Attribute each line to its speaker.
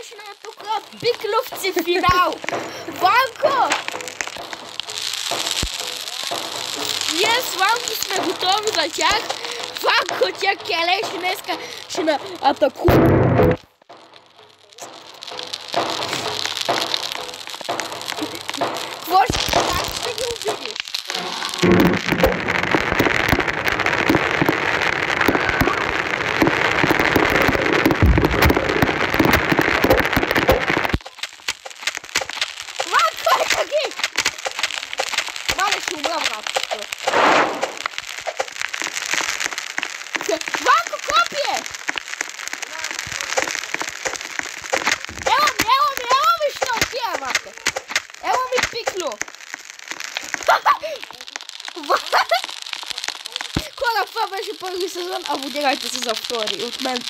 Speaker 1: почнем тук бикловци финал. Ванко! Ние с Ванко сме готови за тях. Ванко, тя келеш днеска ще на атакува. Какво ще ги убедиш? Ванко, копие! Evo mi što otjevate. Evo mi piklu. Koga pa беше първи сезон, абонирайте се за втори от мен.